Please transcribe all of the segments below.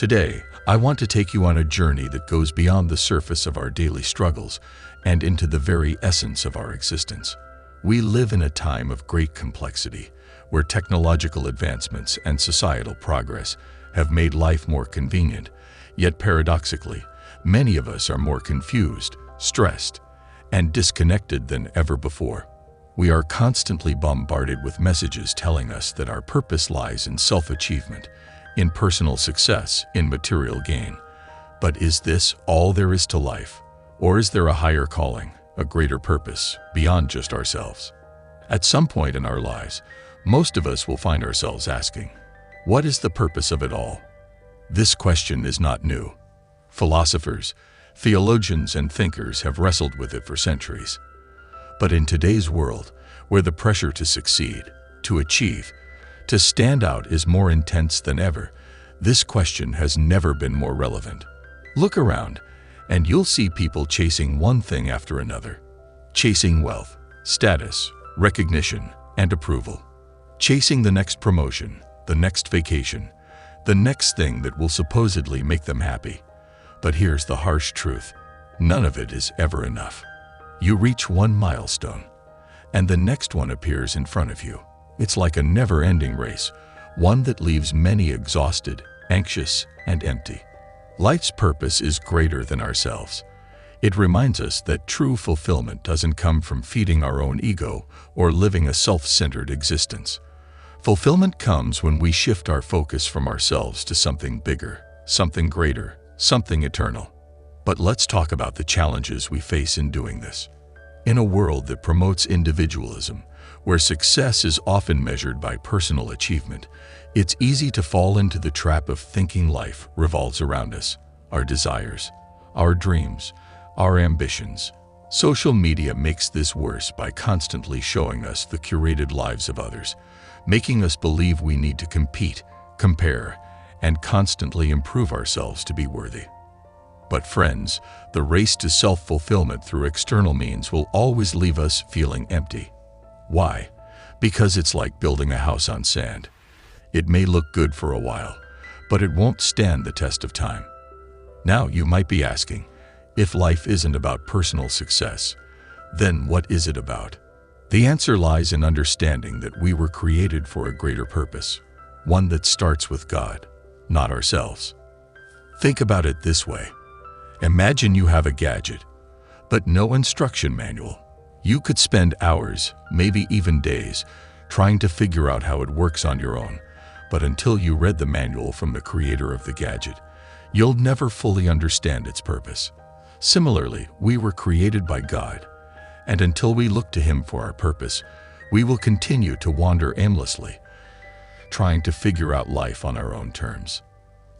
Today, I want to take you on a journey that goes beyond the surface of our daily struggles and into the very essence of our existence. We live in a time of great complexity, where technological advancements and societal progress have made life more convenient, yet paradoxically, many of us are more confused, stressed, and disconnected than ever before. We are constantly bombarded with messages telling us that our purpose lies in self-achievement, in personal success, in material gain. But is this all there is to life? Or is there a higher calling, a greater purpose, beyond just ourselves? At some point in our lives, most of us will find ourselves asking, what is the purpose of it all? This question is not new. Philosophers, theologians, and thinkers have wrestled with it for centuries. But in today's world, where the pressure to succeed, to achieve, to stand out is more intense than ever, this question has never been more relevant. Look around, and you'll see people chasing one thing after another. Chasing wealth, status, recognition, and approval. Chasing the next promotion, the next vacation, the next thing that will supposedly make them happy. But here's the harsh truth. None of it is ever enough. You reach one milestone, and the next one appears in front of you. It's like a never-ending race, one that leaves many exhausted, anxious, and empty. Life's purpose is greater than ourselves. It reminds us that true fulfillment doesn't come from feeding our own ego or living a self-centered existence. Fulfillment comes when we shift our focus from ourselves to something bigger, something greater, something eternal. But let's talk about the challenges we face in doing this. In a world that promotes individualism, where success is often measured by personal achievement, it's easy to fall into the trap of thinking life revolves around us, our desires, our dreams, our ambitions. Social media makes this worse by constantly showing us the curated lives of others, making us believe we need to compete, compare, and constantly improve ourselves to be worthy. But friends, the race to self-fulfillment through external means will always leave us feeling empty. Why? Because it's like building a house on sand. It may look good for a while, but it won't stand the test of time. Now you might be asking, if life isn't about personal success, then what is it about? The answer lies in understanding that we were created for a greater purpose, one that starts with God, not ourselves. Think about it this way. Imagine you have a gadget, but no instruction manual. You could spend hours, maybe even days, trying to figure out how it works on your own, but until you read the manual from the creator of the gadget, you'll never fully understand its purpose. Similarly, we were created by God, and until we look to Him for our purpose, we will continue to wander aimlessly, trying to figure out life on our own terms.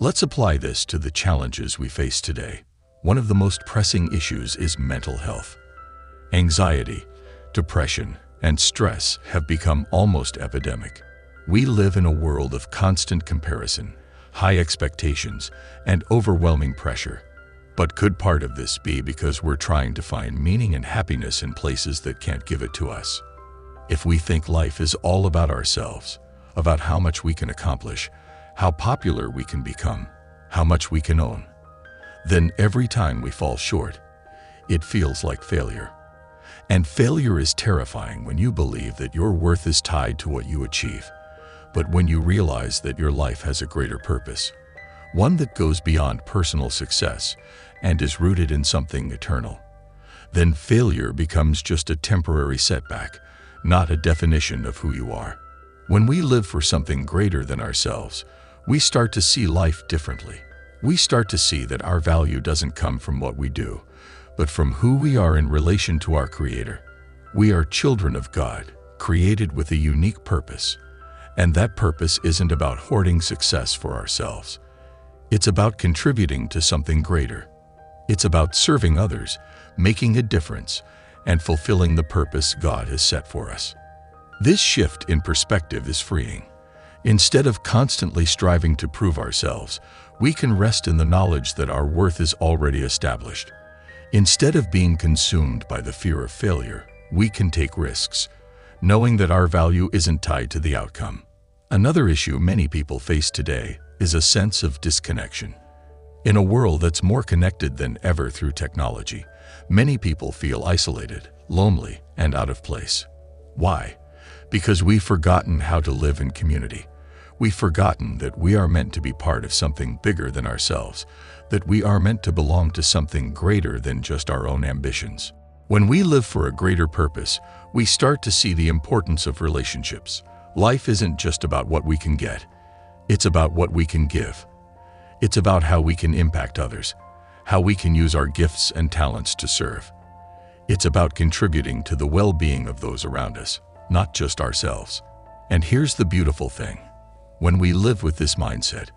Let's apply this to the challenges we face today. One of the most pressing issues is mental health. Anxiety, depression, and stress have become almost epidemic. We live in a world of constant comparison, high expectations, and overwhelming pressure. But could part of this be because we're trying to find meaning and happiness in places that can't give it to us? If we think life is all about ourselves, about how much we can accomplish, how popular we can become, how much we can own, then every time we fall short, it feels like failure. And failure is terrifying when you believe that your worth is tied to what you achieve. But when you realize that your life has a greater purpose, one that goes beyond personal success and is rooted in something eternal, then failure becomes just a temporary setback, not a definition of who you are. When we live for something greater than ourselves, we start to see life differently. We start to see that our value doesn't come from what we do, but from who we are in relation to our Creator. We are children of God, created with a unique purpose. And that purpose isn't about hoarding success for ourselves. It's about contributing to something greater. It's about serving others, making a difference, and fulfilling the purpose God has set for us. This shift in perspective is freeing. Instead of constantly striving to prove ourselves, we can rest in the knowledge that our worth is already established. Instead of being consumed by the fear of failure, we can take risks, knowing that our value isn't tied to the outcome. Another issue many people face today, is a sense of disconnection. In a world that's more connected than ever through technology, many people feel isolated, lonely, and out of place. Why? Because we've forgotten how to live in community. We've forgotten that we are meant to be part of something bigger than ourselves, that we are meant to belong to something greater than just our own ambitions. When we live for a greater purpose, we start to see the importance of relationships. Life isn't just about what we can get. It's about what we can give. It's about how we can impact others, how we can use our gifts and talents to serve. It's about contributing to the well-being of those around us, not just ourselves. And here's the beautiful thing. When we live with this mindset,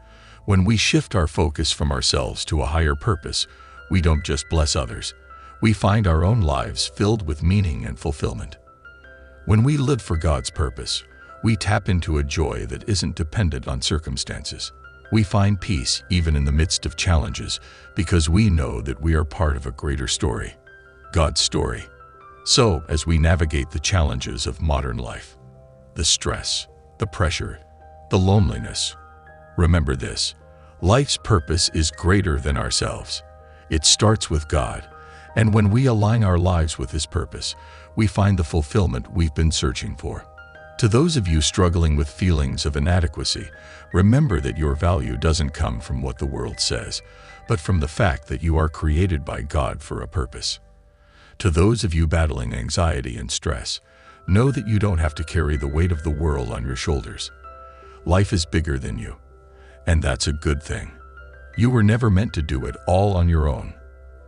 when we shift our focus from ourselves to a higher purpose, we don't just bless others. We find our own lives filled with meaning and fulfillment. When we live for God's purpose, we tap into a joy that isn't dependent on circumstances. We find peace even in the midst of challenges because we know that we are part of a greater story, God's story. So, as we navigate the challenges of modern life, the stress, the pressure, the loneliness, remember this: life's purpose is greater than ourselves. It starts with God, and when we align our lives with His purpose, we find the fulfillment we've been searching for. To those of you struggling with feelings of inadequacy, remember that your value doesn't come from what the world says, but from the fact that you are created by God for a purpose. To those of you battling anxiety and stress, know that you don't have to carry the weight of the world on your shoulders. Life is bigger than you, and that's a good thing. You were never meant to do it all on your own.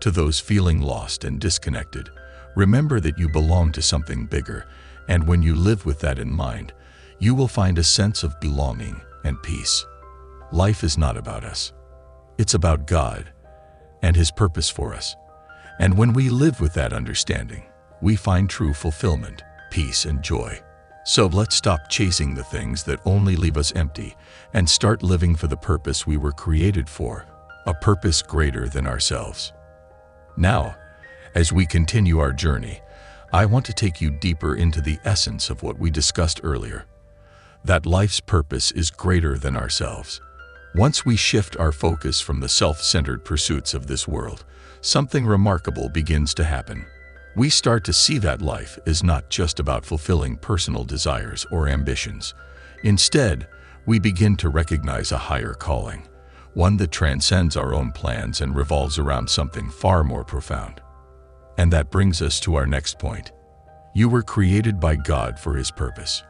To those feeling lost and disconnected, remember that you belong to something bigger, and when you live with that in mind, you will find a sense of belonging and peace. Life is not about us. It's about God and His purpose for us. And when we live with that understanding, we find true fulfillment, peace, and joy. So let's stop chasing the things that only leave us empty and start living for the purpose we were created for, a purpose greater than ourselves. Now, as we continue our journey, I want to take you deeper into the essence of what we discussed earlier, that life's purpose is greater than ourselves. Once we shift our focus from the self-centered pursuits of this world, something remarkable begins to happen. We start to see that life is not just about fulfilling personal desires or ambitions. Instead, we begin to recognize a higher calling, one that transcends our own plans and revolves around something far more profound. And that brings us to our next point. You were created by God for His purpose.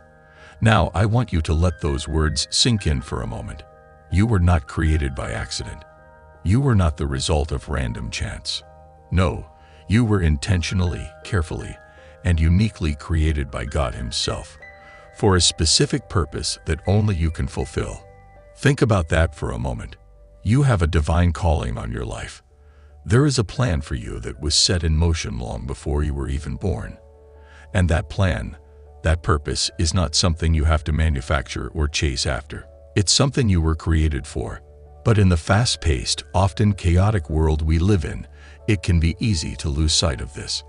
Now, I want you to let those words sink in for a moment. You were not created by accident. You were not the result of random chance. No, you were intentionally, carefully, and uniquely created by God Himself for a specific purpose that only you can fulfill. Think about that for a moment. You have a divine calling on your life. There is a plan for you that was set in motion long before you were even born. And that plan, that purpose, is not something you have to manufacture or chase after. It's something you were created for. But in the fast-paced, often chaotic world we live in, it can be easy to lose sight of this.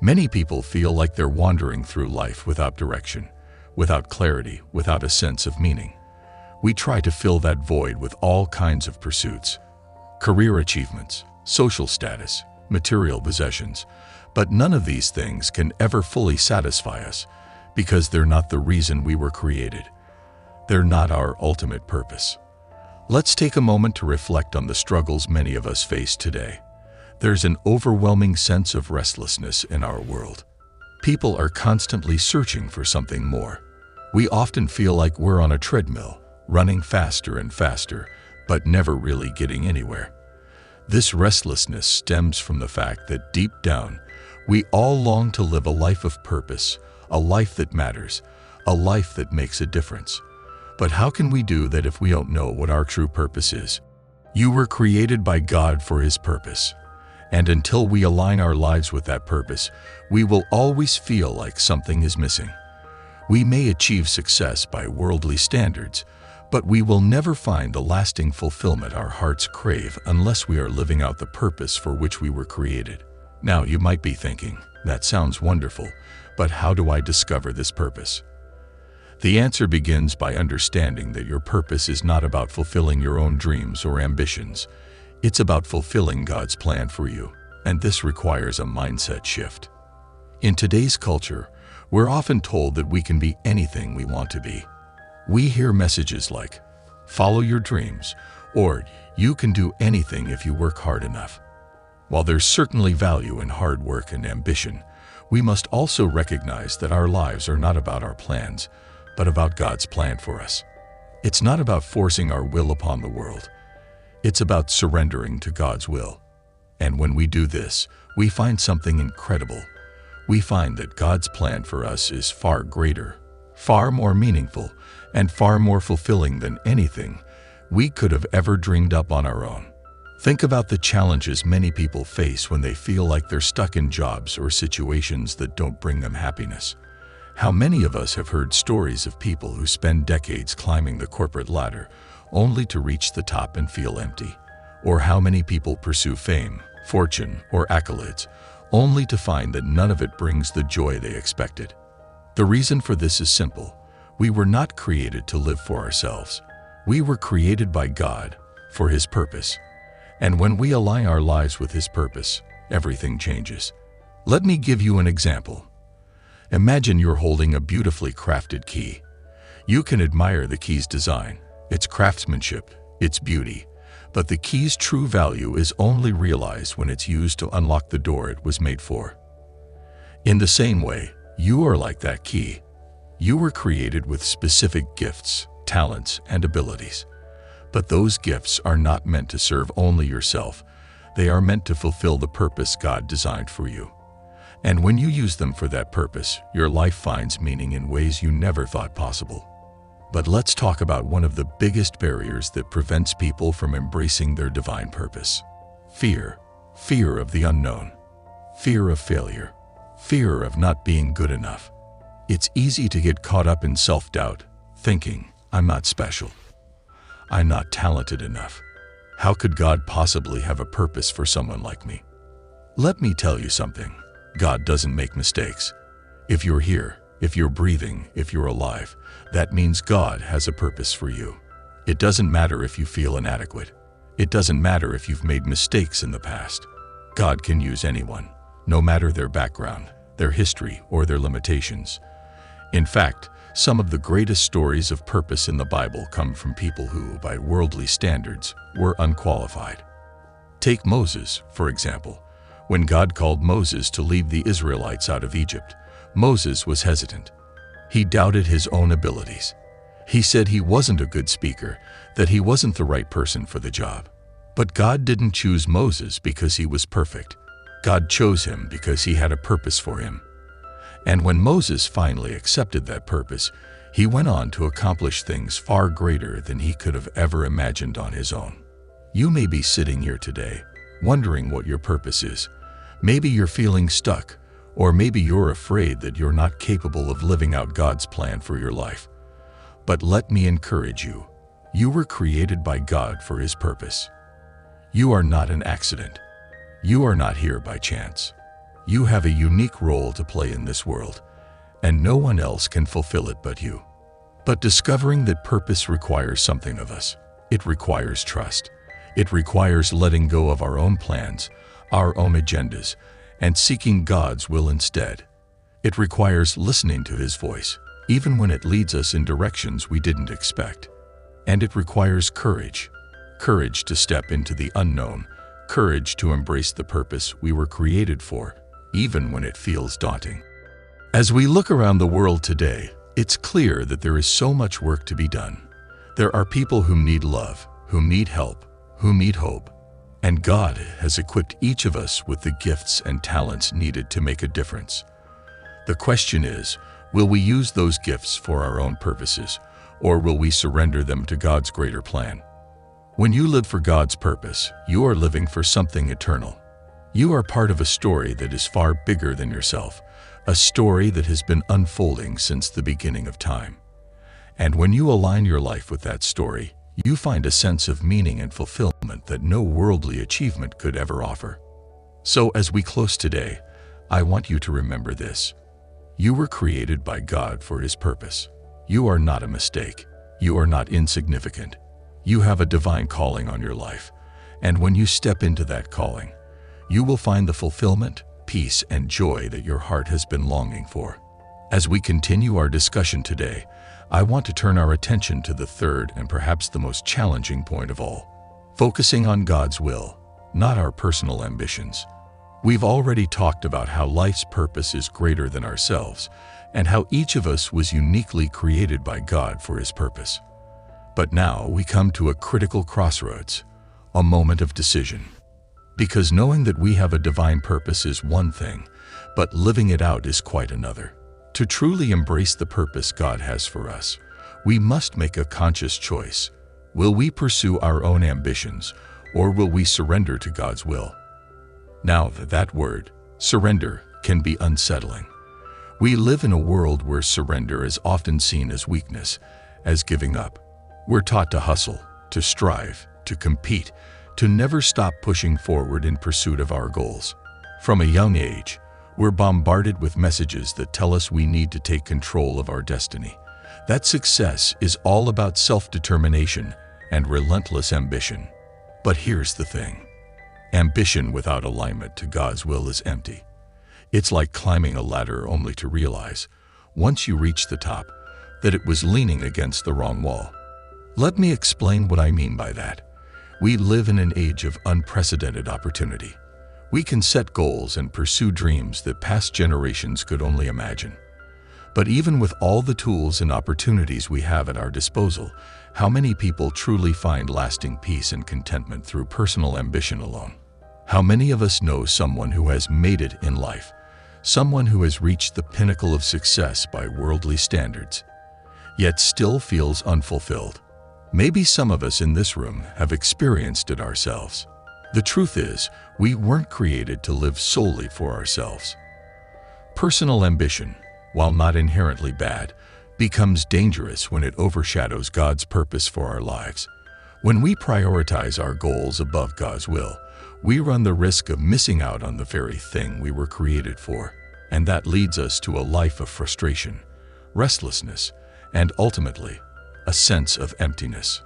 Many people feel like they're wandering through life without direction, without clarity, without a sense of meaning. We try to fill that void with all kinds of pursuits, career achievements, social status, material possessions, but none of these things can ever fully satisfy us because they're not the reason we were created. They're not our ultimate purpose. Let's take a moment to reflect on the struggles many of us face today. There's an overwhelming sense of restlessness in our world. People are constantly searching for something more. We often feel like we're on a treadmill, running faster and faster, but never really getting anywhere. This restlessness stems from the fact that deep down, we all long to live a life of purpose, a life that matters, a life that makes a difference. But how can we do that if we don't know what our true purpose is? You were created by God for His purpose. And until we align our lives with that purpose, we will always feel like something is missing. We may achieve success by worldly standards, but we will never find the lasting fulfillment our hearts crave unless we are living out the purpose for which we were created. Now, you might be thinking, that sounds wonderful, but how do I discover this purpose? The answer begins by understanding that your purpose is not about fulfilling your own dreams or ambitions. It's about fulfilling God's plan for you, and this requires a mindset shift. In today's culture, we're often told that we can be anything we want to be. We hear messages like, "Follow your dreams," or "You can do anything if you work hard enough." While there's certainly value in hard work and ambition, we must also recognize that our lives are not about our plans, but about God's plan for us. It's not about forcing our will upon the world. It's about surrendering to God's will. And when we do this, we find something incredible. We find that God's plan for us is far greater, far more meaningful, and far more fulfilling than anything we could have ever dreamed up on our own. Think about the challenges many people face when they feel like they're stuck in jobs or situations that don't bring them happiness. How many of us have heard stories of people who spend decades climbing the corporate ladder only to reach the top and feel empty? Or how many people pursue fame, fortune, or accolades only to find that none of it brings the joy they expected? The reason for this is simple. We were not created to live for ourselves. We were created by God for His purpose. And when we align our lives with His purpose, everything changes. Let me give you an example. Imagine you're holding a beautifully crafted key. You can admire the key's design, its craftsmanship, its beauty, but the key's true value is only realized when it's used to unlock the door it was made for. In the same way, you are like that key. You were created with specific gifts, talents, and abilities. But those gifts are not meant to serve only yourself. They are meant to fulfill the purpose God designed for you. And when you use them for that purpose, your life finds meaning in ways you never thought possible. But let's talk about one of the biggest barriers that prevents people from embracing their divine purpose. Fear. Fear of the unknown. Fear of failure. Fear of not being good enough. It's easy to get caught up in self-doubt, thinking, "I'm not special. I'm not talented enough. How could God possibly have a purpose for someone like me?" Let me tell you something. God doesn't make mistakes. If you're here, if you're breathing, if you're alive, that means God has a purpose for you. It doesn't matter if you feel inadequate. It doesn't matter if you've made mistakes in the past. God can use anyone, no matter their background, their history, or their limitations. In fact, some of the greatest stories of purpose in the Bible come from people who, by worldly standards, were unqualified. Take Moses, for example. When God called Moses to lead the Israelites out of Egypt, Moses was hesitant. He doubted his own abilities. He said he wasn't a good speaker, that he wasn't the right person for the job. But God didn't choose Moses because he was perfect. God chose him because he had a purpose for him. And when Moses finally accepted that purpose, he went on to accomplish things far greater than he could have ever imagined on his own. You may be sitting here today, wondering what your purpose is. Maybe you're feeling stuck, or maybe you're afraid that you're not capable of living out God's plan for your life. But let me encourage you. You were created by God for His purpose. You are not an accident. You are not here by chance. You have a unique role to play in this world, and no one else can fulfill it but you. But discovering that purpose requires something of us. It requires trust. It requires letting go of our own plans, our own agendas, and seeking God's will instead. It requires listening to His voice, even when it leads us in directions we didn't expect. And it requires courage. Courage to step into the unknown. Courage to embrace the purpose we were created for, even when it feels daunting. As we look around the world today, it's clear that there is so much work to be done. There are people who need love, who need help, who need hope. And God has equipped each of us with the gifts and talents needed to make a difference. The question is, will we use those gifts for our own purposes, or will we surrender them to God's greater plan? When you live for God's purpose, you are living for something eternal. You are part of a story that is far bigger than yourself, a story that has been unfolding since the beginning of time. And when you align your life with that story, you find a sense of meaning and fulfillment that no worldly achievement could ever offer. So as we close today, I want you to remember this. You were created by God for His purpose. You are not a mistake. You are not insignificant. You have a divine calling on your life. And when you step into that calling, you will find the fulfillment, peace, and joy that your heart has been longing for. As we continue our discussion today, I want to turn our attention to the third and perhaps the most challenging point of all, focusing on God's will, not our personal ambitions. We've already talked about how life's purpose is greater than ourselves, and how each of us was uniquely created by God for His purpose. But now we come to a critical crossroads, a moment of decision. Because knowing that we have a divine purpose is one thing, but living it out is quite another. To truly embrace the purpose God has for us, we must make a conscious choice. Will we pursue our own ambitions, or will we surrender to God's will? Now, that word, surrender, can be unsettling. We live in a world where surrender is often seen as weakness, as giving up. We're taught to hustle, to strive, to compete, to never stop pushing forward in pursuit of our goals. From a young age, we're bombarded with messages that tell us we need to take control of our destiny, that success is all about self-determination and relentless ambition. But here's the thing. Ambition without alignment to God's will is empty. It's like climbing a ladder only to realize, once you reach the top, that it was leaning against the wrong wall. Let me explain what I mean by that. We live in an age of unprecedented opportunity. We can set goals and pursue dreams that past generations could only imagine. But even with all the tools and opportunities we have at our disposal, how many people truly find lasting peace and contentment through personal ambition alone? How many of us know someone who has made it in life, someone who has reached the pinnacle of success by worldly standards, yet still feels unfulfilled? Maybe some of us in this room have experienced it ourselves. The truth is, we weren't created to live solely for ourselves. Personal ambition, while not inherently bad, becomes dangerous when it overshadows God's purpose for our lives. When we prioritize our goals above God's will, we run the risk of missing out on the very thing we were created for, and that leads us to a life of frustration, restlessness, and ultimately, a sense of emptiness.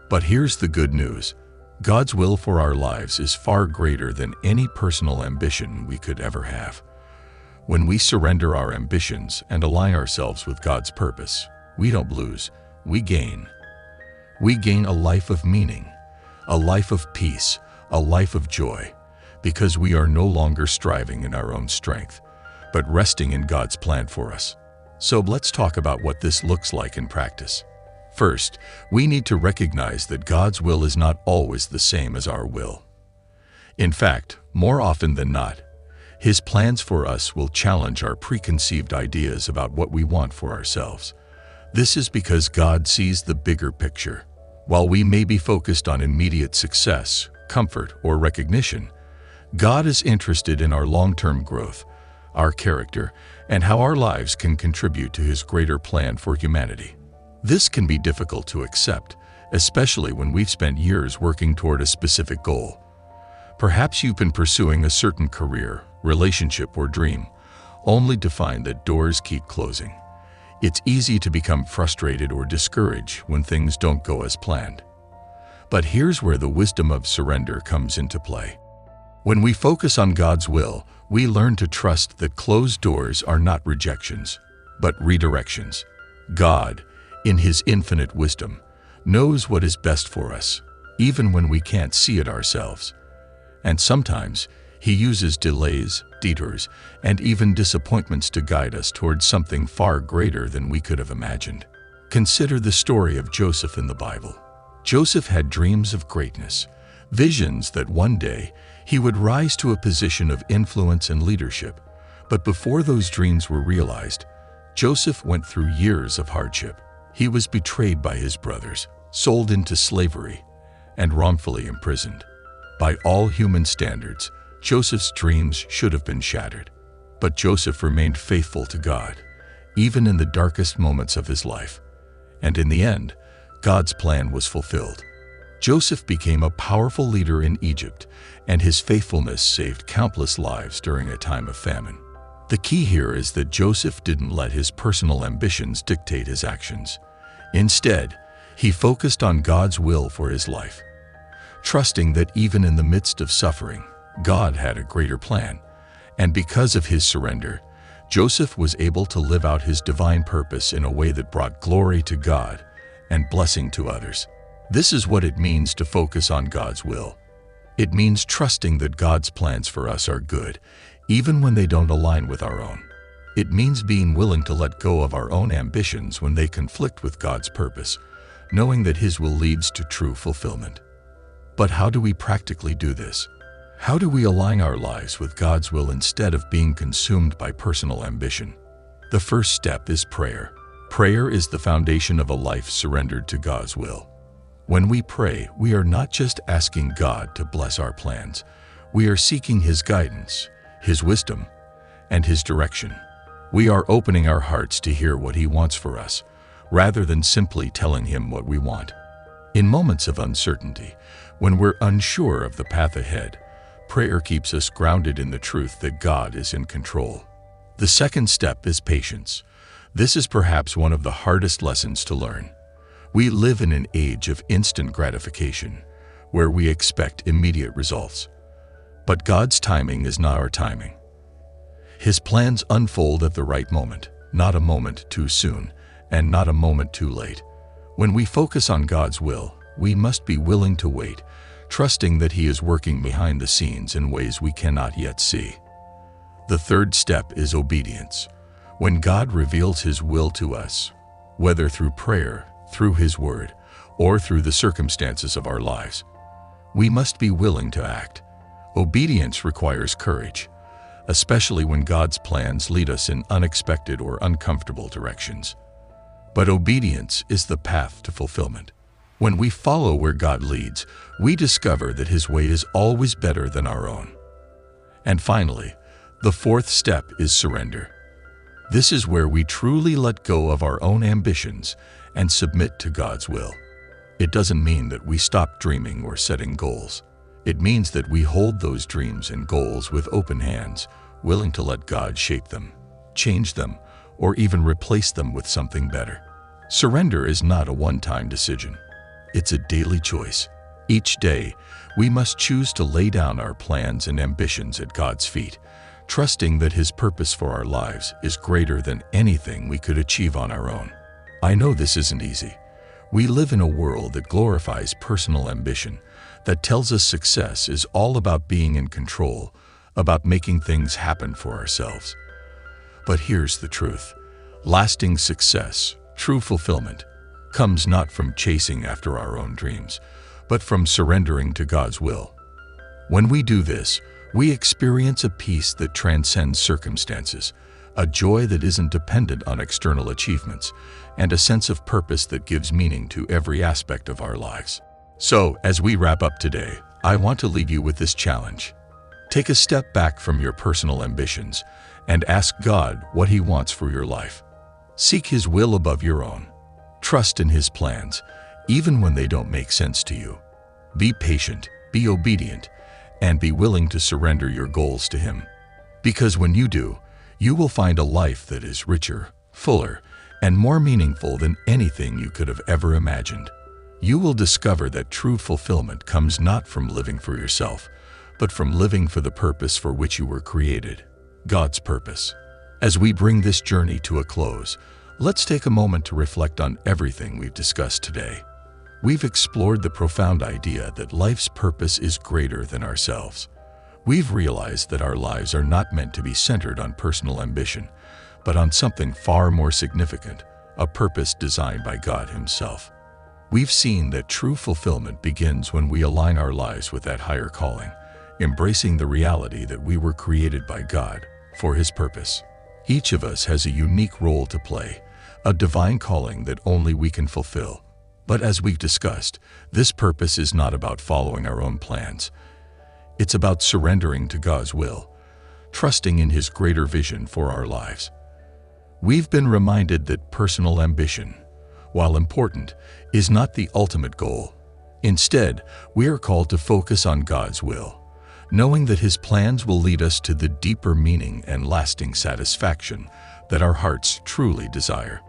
But here's the good news. God's will for our lives is far greater than any personal ambition we could ever have. When we surrender our ambitions and align ourselves with God's purpose, we don't lose, we gain. We gain a life of meaning, a life of peace, a life of joy, because we are no longer striving in our own strength, but resting in God's plan for us. So let's talk about what this looks like in practice. First, we need to recognize that God's will is not always the same as our will. In fact, more often than not, His plans for us will challenge our preconceived ideas about what we want for ourselves. This is because God sees the bigger picture. While we may be focused on immediate success, comfort, or recognition, God is interested in our long-term growth, our character, and how our lives can contribute to His greater plan for humanity. This can be difficult to accept, especially when we've spent years working toward a specific goal. Perhaps you've been pursuing a certain career, relationship, or dream, only to find that doors keep closing. It's easy to become frustrated or discouraged when things don't go as planned. But here's where the wisdom of surrender comes into play. When we focus on God's will, we learn to trust that closed doors are not rejections, but redirections. God, in His infinite wisdom, knows what is best for us, even when we can't see it ourselves. And sometimes, He uses delays, detours, and even disappointments to guide us towards something far greater than we could have imagined. Consider the story of Joseph in the Bible. Joseph had dreams of greatness, visions that one day he would rise to a position of influence and leadership. But before those dreams were realized, Joseph went through years of hardship. He was betrayed by his brothers, sold into slavery, and wrongfully imprisoned. By all human standards, Joseph's dreams should have been shattered. But Joseph remained faithful to God, even in the darkest moments of his life. And in the end, God's plan was fulfilled. Joseph became a powerful leader in Egypt, and his faithfulness saved countless lives during a time of famine. The key here is that Joseph didn't let his personal ambitions dictate his actions. Instead, he focused on God's will for his life, trusting that even in the midst of suffering, God had a greater plan. And because of his surrender, Joseph was able to live out his divine purpose in a way that brought glory to God and blessing to others. This is what it means to focus on God's will. It means trusting that God's plans for us are good, even when they don't align with our own. It means being willing to let go of our own ambitions when they conflict with God's purpose, knowing that His will leads to true fulfillment. But how do we practically do this? How do we align our lives with God's will instead of being consumed by personal ambition? The first step is prayer. Prayer is the foundation of a life surrendered to God's will. When we pray, we are not just asking God to bless our plans. We are seeking His guidance, His wisdom, and His direction. We are opening our hearts to hear what He wants for us, rather than simply telling Him what we want. In moments of uncertainty, when we're unsure of the path ahead, prayer keeps us grounded in the truth that God is in control. The second step is patience. This is perhaps one of the hardest lessons to learn. We live in an age of instant gratification, where we expect immediate results. But God's timing is not our timing. His plans unfold at the right moment, not a moment too soon, and not a moment too late. When we focus on God's will, we must be willing to wait, trusting that He is working behind the scenes in ways we cannot yet see. The third step is obedience. When God reveals His will to us, whether through prayer, through His word, or through the circumstances of our lives, we must be willing to act. Obedience requires courage, especially when God's plans lead us in unexpected or uncomfortable directions. But obedience is the path to fulfillment. When we follow where God leads, we discover that His way is always better than our own. And finally, the fourth step is surrender. This is where we truly let go of our own ambitions and submit to God's will. It doesn't mean that we stop dreaming or setting goals. It means that we hold those dreams and goals with open hands, willing to let God shape them, change them, or even replace them with something better. Surrender is not a one-time decision. It's a daily choice. Each day, we must choose to lay down our plans and ambitions at God's feet, trusting that His purpose for our lives is greater than anything we could achieve on our own. I know this isn't easy. We live in a world that glorifies personal ambition, that tells us success is all about being in control, about making things happen for ourselves. But here's the truth. Lasting success, true fulfillment, comes not from chasing after our own dreams, but from surrendering to God's will. When we do this, we experience a peace that transcends circumstances, a joy that isn't dependent on external achievements, and a sense of purpose that gives meaning to every aspect of our lives. So, as we wrap up today, I want to leave you with this challenge. Take a step back from your personal ambitions and ask God what He wants for your life. Seek His will above your own. Trust in His plans, even when they don't make sense to you. Be patient, be obedient, and be willing to surrender your goals to Him. Because when you do, you will find a life that is richer, fuller, and more meaningful than anything you could have ever imagined. You will discover that true fulfillment comes not from living for yourself, but from living for the purpose for which you were created, God's purpose. As we bring this journey to a close, let's take a moment to reflect on everything we've discussed today. We've explored the profound idea that life's purpose is greater than ourselves. We've realized that our lives are not meant to be centered on personal ambition, but on something far more significant, a purpose designed by God Himself. We've seen that true fulfillment begins when we align our lives with that higher calling, embracing the reality that we were created by God for His purpose. Each of us has a unique role to play, a divine calling that only we can fulfill. But as we've discussed, this purpose is not about following our own plans. It's about surrendering to God's will, trusting in His greater vision for our lives. We've been reminded that personal ambition, while important, is not the ultimate goal. Instead, we are called to focus on God's will, knowing that His plans will lead us to the deeper meaning and lasting satisfaction that our hearts truly desire.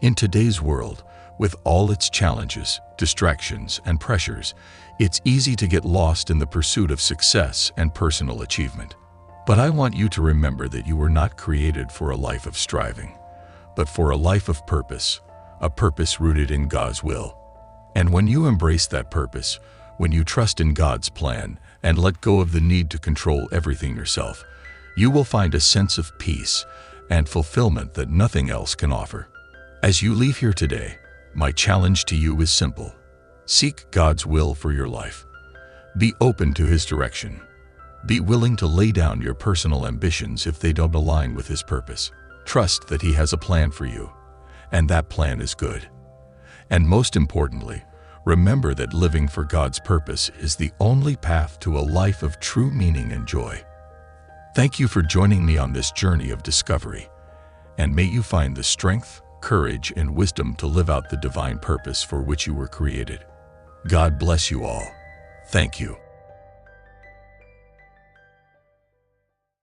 In today's world, with all its challenges, distractions, and pressures, it's easy to get lost in the pursuit of success and personal achievement. But I want you to remember that you were not created for a life of striving, but for a life of purpose, a purpose rooted in God's will. And when you embrace that purpose, when you trust in God's plan and let go of the need to control everything yourself, you will find a sense of peace and fulfillment that nothing else can offer. As you leave here today, my challenge to you is simple. Seek God's will for your life. Be open to His direction. Be willing to lay down your personal ambitions if they don't align with His purpose. Trust that He has a plan for you, and that plan is good. And most importantly, remember that living for God's purpose is the only path to a life of true meaning and joy. Thank you for joining me on this journey of discovery, and may you find the strength, courage, and wisdom to live out the divine purpose for which you were created. God bless you all. Thank you.